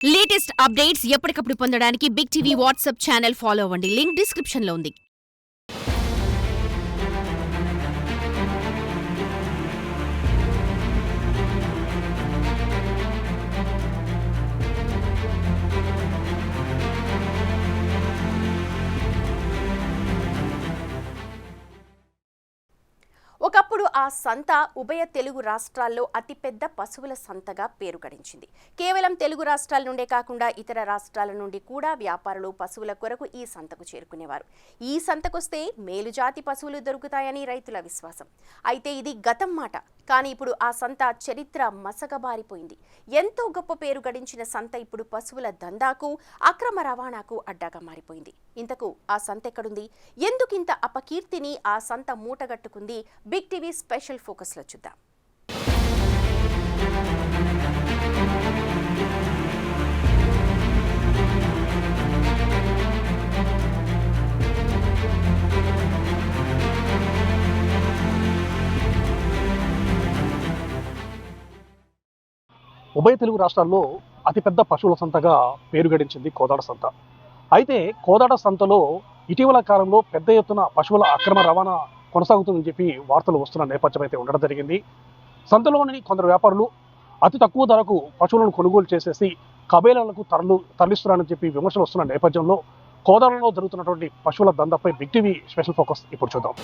Latest updates ఎప్పటికప్పుడు పొందడానికి big TV WhatsApp channel follow అవ్వండి. లింక్ డిస్క్రిప్షన్లో ఉంది. ఒకప్పుడు ఆ సంత ఉభయ తెలుగు రాష్ట్రాల్లో అతిపెద్ద పశువుల సంతగా పేరు గడించింది. కేవలం తెలుగు రాష్ట్రాల నుండే కాకుండా ఇతర రాష్ట్రాల నుండి కూడా వ్యాపారులు పశువుల కొరకు ఈ సంతకు చేరుకునేవారు. ఈ సంతకొస్తే మేలుజాతి పశువులు దొరుకుతాయని రైతుల విశ్వాసం. అయితే ఇది గతం మాట. కానీ ఇప్పుడు ఆ సంత చరిత్ర మసకబారిపోయింది. ఎంతో గొప్ప పేరు గడించిన సంత ఇప్పుడు పశువుల దందాకు, అక్రమ రవాణాకు అడ్డాగా మారిపోయింది. ఇంతకు ఆ సంత ఎక్కడుంది? ఎందుకింత అపకీర్తిని ఆ సంత మూటగట్టుకుంది? బిగ్ టీవీ స్పెషల్ ఫోకస్లో చూద్దాం. ఉభయ తెలుగు రాష్ట్రాల్లో అతిపెద్ద పశువుల సంతగా పేరు గడించింది కోదాడ సంత. అయితే కోదాడ సంతలో ఇటీవల కాలంలో పెద్ద ఎత్తున పశువుల అక్రమ రవాణా కొనసాగుతుందని చెప్పి వార్తలు వస్తున్న నేపథ్యం అయితే ఉండడం జరిగింది. సంతలోని కొందరు వ్యాపారులు అతి తక్కువ ధరకు పశువులను కొనుగోలు చేసేసి కబేలాలకు తరలిస్తున్నారని చెప్పి విమర్శలు వస్తున్న నేపథ్యంలో కోదాడలో జరుగుతున్నటువంటి పశువుల దందాపై బిగ్ టీవీ స్పెషల్ ఫోకస్ ఇప్పుడు చూద్దాం.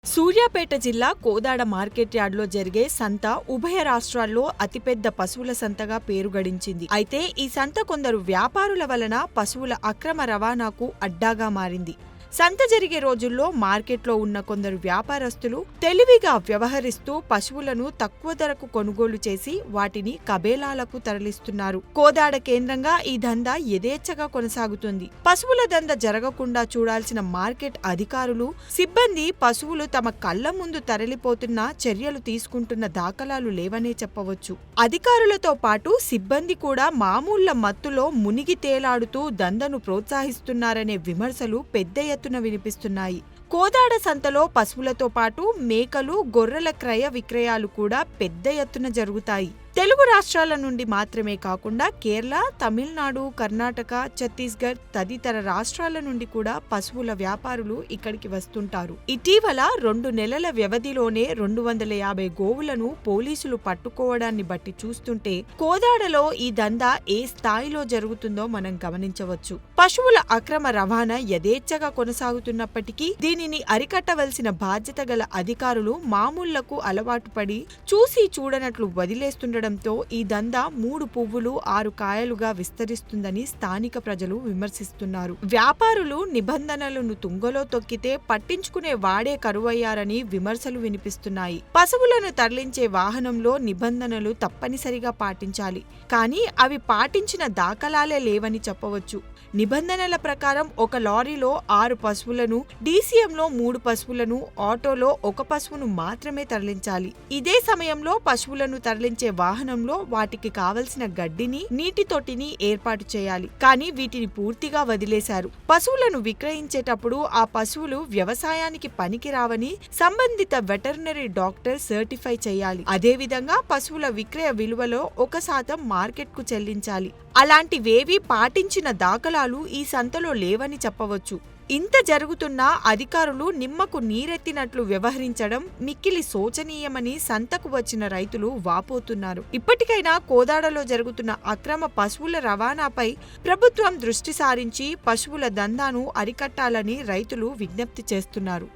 సూర్యాపేట జిల్లా కోదాడ మార్కెట్ యార్డ్లో జరిగే సంత ఉభయ రాష్ట్రాల్లో అతిపెద్ద పశువుల సంతగా పేరు గడించింది. అయితే ఈ సంత కొందరు వ్యాపారుల వలన పశువుల అక్రమ రవాణాకు అడ్డాగా మారింది. సంత జరిగే రోజుల్లో మార్కెట్లో ఉన్న కొందరు వ్యాపారస్తులు తెలివిగా వ్యవహరిస్తూ పశువులను తక్కువ ధరకు కొనుగోలు చేసి వాటిని కబేలాలకు తరలిస్తున్నారు. కోదాడ కేంద్రంగా ఈ దందా యథేచ్ఛగా కొనసాగుతుంది. పశువుల దంద జరగకుండా చూడాల్సిన మార్కెట్ అధికారులు, సిబ్బంది పశువులు తమ కళ్ల ముందు తరలిపోతున్న చర్యలు తీసుకుంటున్న దాఖలాలు లేవనే చెప్పవచ్చు. అధికారులతో పాటు సిబ్బంది కూడా మామూళ్ల మత్తులో మునిగి తేలాడుతూ దందను ప్రోత్సహిస్తున్నారనే విమర్శలు పెద్ద ఎత్తున వినిపిస్తున్నాయి. కోదాడ సంతలో పశువులతో పాటు మేకలు, గొర్రెల క్రయ విక్రయాలు కూడా పెద్ద ఎత్తున జరుగుతాయి. తెలుగు రాష్ట్రాల నుండి మాత్రమే కాకుండా కేరళ, తమిళనాడు, కర్ణాటక, ఛత్తీస్గఢ్ తదితర రాష్ట్రాల నుండి కూడా పశువుల వ్యాపారులు ఇక్కడికి వస్తుంటారు. ఇటీవల 2 నెలల వ్యవధిలోనే 250 గోవులను పోలీసులు పట్టుకోవడాన్ని బట్టి చూస్తుంటే కోదాడలో ఈ దందా ఏ స్థాయిలో జరుగుతుందో మనం గమనించవచ్చు. పశువుల అక్రమ రవాణా యథేచ్ఛగా కొనసాగుతున్నప్పటికీ దీనిని అరికట్టవలసిన బాధ్యత గల అధికారులు మామూళ్లకు అలవాటు పడి చూసి చూడనట్లు వదిలేస్తుండటంతో ఈ దందా 3 పువ్వులు 6 కాయలుగా విస్తరిస్తుందని స్థానిక ప్రజలు విమర్శిస్తున్నారు. వ్యాపారులు నిబంధనలను తుంగలో తొక్కితే పట్టించుకునే వాడే కరువయ్యారని విమర్శలు వినిపిస్తున్నాయి. పశువులను తరలించే వాహనంలో నిబంధనలు తప్పనిసరిగా పాటించాలి, కానీ అవి పాటించిన దాఖలాలే లేవని చెప్పవచ్చు. నిబంధనల ప్రకారం ఒక లారీలో 6 పశువులను, డీసీఎంలో 3 పశువులను, ఆటోలో 1 పశువును మాత్రమే తరలించాలి. ఇదే సమయంలో పశువులను తరలించే వాహనంలో వాటికి కావలసిన గడ్డిని, నీటి తొట్టిని ఏర్పాటు చేయాలి. కానీ వీటిని పూర్తిగా వదిలేశారు. పశువులను విక్రయించేటప్పుడు ఆ పశువులు వ్యవసాయానికి పనికిరావని సంబంధిత వెటర్నరీ డాక్టర్ సర్టిఫై చేయాలి. అదేవిధంగా పశువుల విక్రయ విలువలో 1% మార్కెట్కు చెల్లించాలి. అలాంటివేవీ పాటించిన దాఖలాలు ఈ సంతలో లేవని చెప్పవచ్చు. ఇంత జరుగుతున్నా అధికారులు నిమ్మకు నీరెత్తినట్లు వ్యవహరించడం మిక్కిలి శోచనీయమని సంతకు వచ్చిన రైతులు వాపోతున్నారు. ఇప్పటికైనా కోదాడలో జరుగుతున్న అక్రమ పశువుల రవాణాపై ప్రభుత్వం దృష్టి సారించి పశువుల దందాను అరికట్టాలని రైతులు విజ్ఞప్తి చేస్తున్నారు.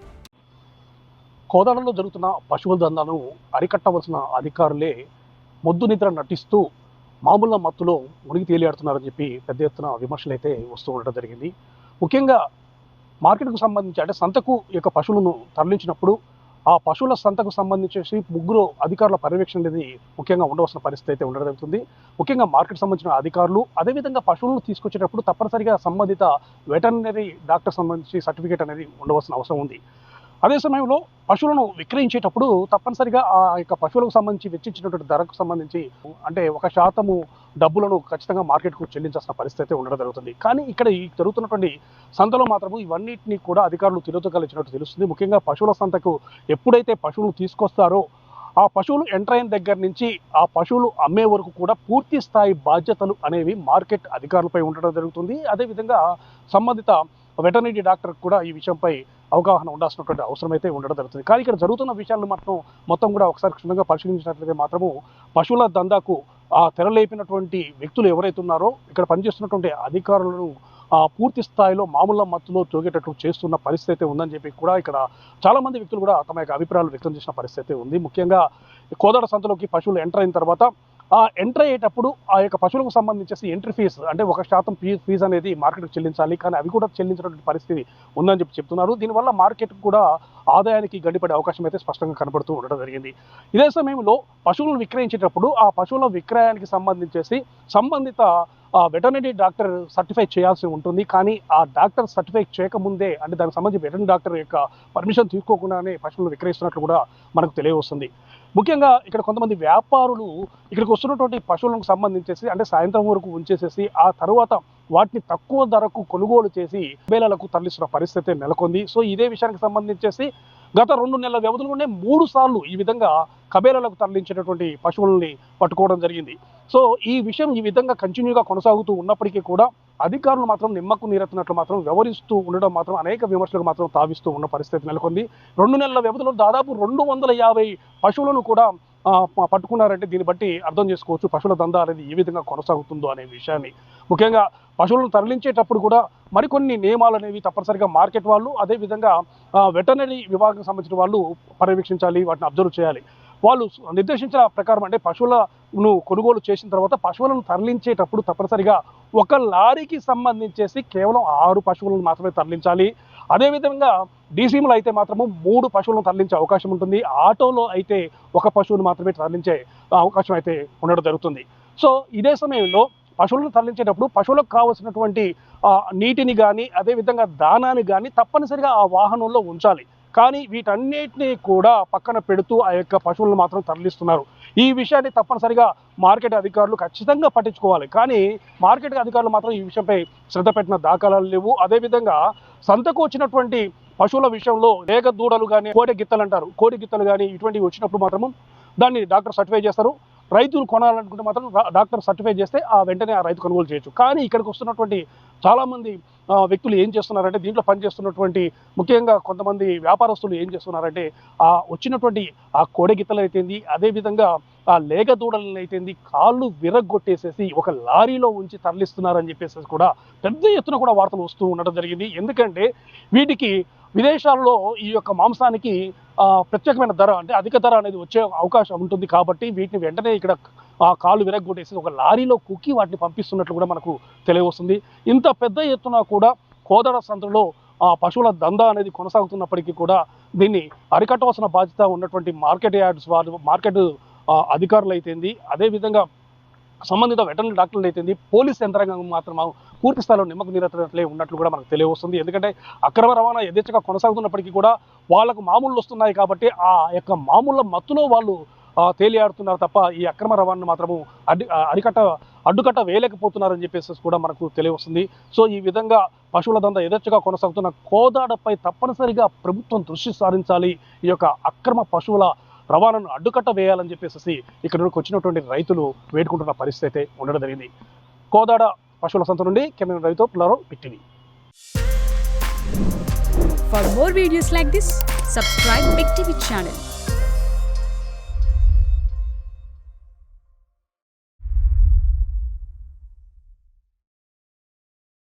కోదాడలో జరుగుతున్న పశువుల దందాను అరికట్టవలసిన అధికారులే మొద్దు నిద్ర నటిస్తూ మామూలు మత్తులో మునిగి తేలియాడుతున్నారని చెప్పి పెద్ద ఎత్తున విమర్శలు అయితే వస్తూ ఉండడం జరిగింది. ముఖ్యంగా మార్కెట్కు సంబంధించి అంటే సంతకు యొక్క పశువులను తరలించినప్పుడు ఆ పశువుల సంతకు సంబంధించేసి 3 అధికారుల పర్యవేక్షణ అనేది ముఖ్యంగా ఉండవలసిన పరిస్థితి అయితే ఉండడం జరుగుతుంది. ముఖ్యంగా మార్కెట్ సంబంధించిన అధికారులు, అదేవిధంగా పశువులను తీసుకొచ్చేటప్పుడు తప్పనిసరిగా సంబంధిత వెటర్నరీ డాక్టర్ సంబంధించి సర్టిఫికేట్ అనేది ఉండవలసిన అవసరం ఉంది. అదే సమయంలో పశువులను విక్రయించేటప్పుడు తప్పనిసరిగా ఆ యొక్క పశువులకు సంబంధించి వెచ్చించినటువంటి ధరకు సంబంధించి అంటే 1% డబ్బులను ఖచ్చితంగా మార్కెట్కు చెల్లించాల్సిన పరిస్థితి ఉండడం జరుగుతుంది. కానీ ఇక్కడ ఈ జరుగుతున్నటువంటి సంతలో మాత్రము ఇవన్నిటిని కూడా అధికారులు తిరోధకాలిచ్చినట్టు తెలుస్తుంది. ముఖ్యంగా పశువుల సంతకు ఎప్పుడైతే పశువులను తీసుకొస్తారో ఆ పశువులు ఎంటర్ అయిన దగ్గర నుంచి ఆ పశువులు అమ్మే వరకు కూడా పూర్తి స్థాయి బాధ్యతలు అనేవి మార్కెట్ అధికారులపై ఉండడం జరుగుతుంది. అదేవిధంగా సంబంధిత వెటర్నరీ డాక్టర్ కూడా ఈ విషయంపై అవగాహన ఉండాల్సినటువంటి అవసరం అయితే ఉండడం జరుగుతుంది. కానీ ఇక్కడ జరుగుతున్న విషయాలను మొత్తం కూడా ఒకసారి క్షుణ్ణంగా పరిశీలించినట్లయితే మాత్రము పశువుల దందాకు తెరలేపినటువంటి వ్యక్తులు ఎవరైతే ఉన్నారో ఇక్కడ పనిచేస్తున్నటువంటి అధికారులను పూర్తి స్థాయిలో మామూలు మత్తులో తోగేటట్లు చేస్తున్న పరిస్థితి ఉందని చెప్పి కూడా ఇక్కడ చాలామంది వ్యక్తులు కూడా తమ యొక్క అభిప్రాయాలు వ్యక్తం చేసిన పరిస్థితి ఉంది. ముఖ్యంగా కోదాడ సంతలోకి పశువులు ఎంటర్ అయిన తర్వాత ఎంటర్ అయ్యేటప్పుడు ఆ యొక్క పశువులకు సంబంధించేసి ఎంట్రీ ఫీజు అంటే 1% ఫీజు అనేది మార్కెట్కి చెల్లించాలి. కానీ అవి కూడా చెల్లించినటువంటి పరిస్థితి ఉందని చెప్తున్నారు. దీనివల్ల మార్కెట్ కూడా ఆదాయానికి గండిపడే అవకాశం అయితే స్పష్టంగా కనబడుతూ ఉండడం జరిగింది. ఇదే సమయంలో పశువులను విక్రయించేటప్పుడు ఆ పశువుల విక్రయానికి సంబంధించేసి సంబంధిత వెటర్నరీ డాక్టర్ సర్టిఫై చేయాల్సి ఉంటుంది. కానీ ఆ డాక్టర్ సర్టిఫై చేయకముందే అంటే దానికి సంబంధించి వెటర్నరీ డాక్టర్ యొక్క పర్మిషన్ తీసుకోకుండానే పశువులను విక్రయిస్తున్నట్లు కూడా మనకు తెలియవస్తుంది. ముఖ్యంగా ఇక్కడ కొంతమంది వ్యాపారులు ఇక్కడికి వస్తున్నటువంటి పశువులకు సంబంధించేసి అంటే సాయంత్రం వరకు ఉంచేసేసి ఆ తర్వాత వాటిని తక్కువ ధరకు కొనుగోలు చేసి బేలాలకు తరలిస్తున్న పరిస్థితి నెలకొంది. సో ఇదే విషయానికి సంబంధించేసి గత 2 నెలల వ్యవధిలోనే 3 సార్లు ఈ విధంగా కబేలాలకు తరలించేటటువంటి పశువుల్ని పట్టుకోవడం జరిగింది. సో ఈ విషయం ఈ విధంగా కంటిన్యూగా కొనసాగుతూ ఉన్నప్పటికీ కూడా అధికారులు మాత్రం నిమ్మకు నీరెత్తినట్లు మాత్రం వ్యవహరిస్తూ ఉండడం మాత్రం అనేక విమర్శలకు మాత్రం తావిస్తూ ఉన్న పరిస్థితి నెలకొంది. 2 నెలల వ్యవధిలో దాదాపు 250 పశువులను కూడా పట్టుకున్నారంటే దీన్ని బట్టి అర్థం చేసుకోవచ్చు పశువుల దందా అనేది ఏ విధంగా కొనసాగుతుందో అనే విషయాన్ని. ముఖ్యంగా పశువులను తరలించేటప్పుడు కూడా మరికొన్ని నియమాలు అనేవి తప్పనిసరిగా మార్కెట్ వాళ్ళు అదేవిధంగా వెటర్నరీ విభాగానికి సంబంధించిన వాళ్ళు పర్యవేక్షించాలి, వాటిని అబ్జర్వ్ చేయాలి. వాళ్ళు నిర్దేశించిన ప్రకారం అంటే పశువులను కొనుగోలు చేసిన తర్వాత పశువులను తరలించేటప్పుడు తప్పనిసరిగా ఒక లారీకి సంబంధించేసి కేవలం 6 పశువులను మాత్రమే తరలించాలి. అదేవిధంగా డీసీఎంలో అయితే మాత్రము 3 పశువులను తరలించే అవకాశం ఉంటుంది. ఆటోలో అయితే 1 పశువును మాత్రమే తరలించే అవకాశం అయితే ఉండడం జరుగుతుంది. సో ఇదే సమయంలో పశువులను తరలించేటప్పుడు పశువులకు కావాల్సినటువంటి నీటిని కానీ అదేవిధంగా దానాన్ని కానీ తప్పనిసరిగా ఆ వాహనంలో ఉంచాలి. కానీ వీటన్నిటినీ కూడా పక్కన పెడుతూ ఆ యొక్క పశువులను మాత్రం తరలిస్తున్నారు. ఈ విషయాన్ని తప్పనిసరిగా మార్కెట్ అధికారులు ఖచ్చితంగా పట్టించుకోవాలి. కానీ మార్కెట్ అధికారులు మాత్రం ఈ విషయంపై శ్రద్ధ పెట్టిన దాఖలాలు లేవు. అదేవిధంగా సంతకు వచ్చినటువంటి పశువుల విషయంలో లేగ దూడలు కానీ కోడి గిత్తలు కానీ ఇటువంటివి వచ్చినప్పుడు మాత్రము దాన్ని డాక్టర్ సర్టిఫై చేస్తారు. రైతులు కొనాలనుకుంటే మాత్రం డాక్టర్ సర్టిఫై చేస్తే వెంటనే ఆ రైతు కొనుగోలు చేయొచ్చు. కానీ ఇక్కడికి వస్తున్నటువంటి చాలామంది వ్యక్తులు ఏం చేస్తున్నారంటే దీంట్లో పనిచేస్తున్నటువంటి ముఖ్యంగా కొంతమంది వ్యాపారస్తులు ఏం చేస్తున్నారంటే వచ్చినటువంటి ఆ కోడె గిత్తలు అయితేంది అదేవిధంగా ఆ లేగ దూడలను అయితేంది కాళ్ళు విరగ్గొట్టేసేసి ఒక లారీలో ఉంచి తరలిస్తున్నారని చెప్పేసి కూడా పెద్ద ఎత్తున కూడా వార్తలు వస్తూ ఉండడం జరిగింది. ఎందుకంటే వీటికి విదేశాల్లో ఈ యొక్క మాంసానికి ప్రత్యేకమైన ధర అంటే అధిక ధర అనేది వచ్చే అవకాశం ఉంటుంది. కాబట్టి వీటిని వెంటనే ఇక్కడ కాళ్ళు విరగ్గొట్టేసి ఒక లారీలో కుక్కి వాటిని పంపిస్తున్నట్లు కూడా మనకు తెలియవస్తుంది. ఇంత పెద్ద ఎత్తున కూడా కోదాడ సంతలో పశువుల దందా అనేది కొనసాగుతున్నప్పటికీ కూడా దీన్ని అరికట్టవలసిన బాధ్యత ఉన్నటువంటి మార్కెట్ యార్డ్స్ వారు మార్కెట్ అధికారులు అయితేంది అదేవిధంగా సంబంధిత వెటర్నరీ డాక్టర్లు అయితేంది పోలీస్ యంత్రాంగం మాత్రం పూర్తి స్థాయిలో నిమ్మకు నీరెత్తనట్లే ఉన్నట్లు కూడా మనకు తెలియవస్తుంది. ఎందుకంటే అక్రమ రవాణా యథేచ్ఛగా కొనసాగుతున్నప్పటికీ కూడా వాళ్ళకు మామూలు వస్తున్నాయి కాబట్టి ఆ యొక్క మామూల మత్తులో వాళ్ళు తేలియాడుతున్నారు తప్ప ఈ అక్రమ రవాణాను మాత్రము అడ్డుకట్ట వేయలేకపోతున్నారని చెప్పేసి కూడా మనకు తెలియవస్తుంది. సో ఈ విధంగా పశువుల దందా యథేచ్ఛగా కొనసాగుతున్న కోదాడపై తప్పనిసరిగా ప్రభుత్వం దృష్టి సారించాలి. ఈ యొక్క అక్రమ పశువుల రవాణాను అడ్డుకట్ట వేయాలని చెప్పేసి ఇక్కడికి వచ్చినటువంటి రైతులు వేడుకుంటున్న పరిస్థితి ఉండడం జరిగింది. కోదాడ పశువుల సంత నుండి కెమెరా రైతు Pullarao, big TV. For more videos like this, subscribe Big TV channel.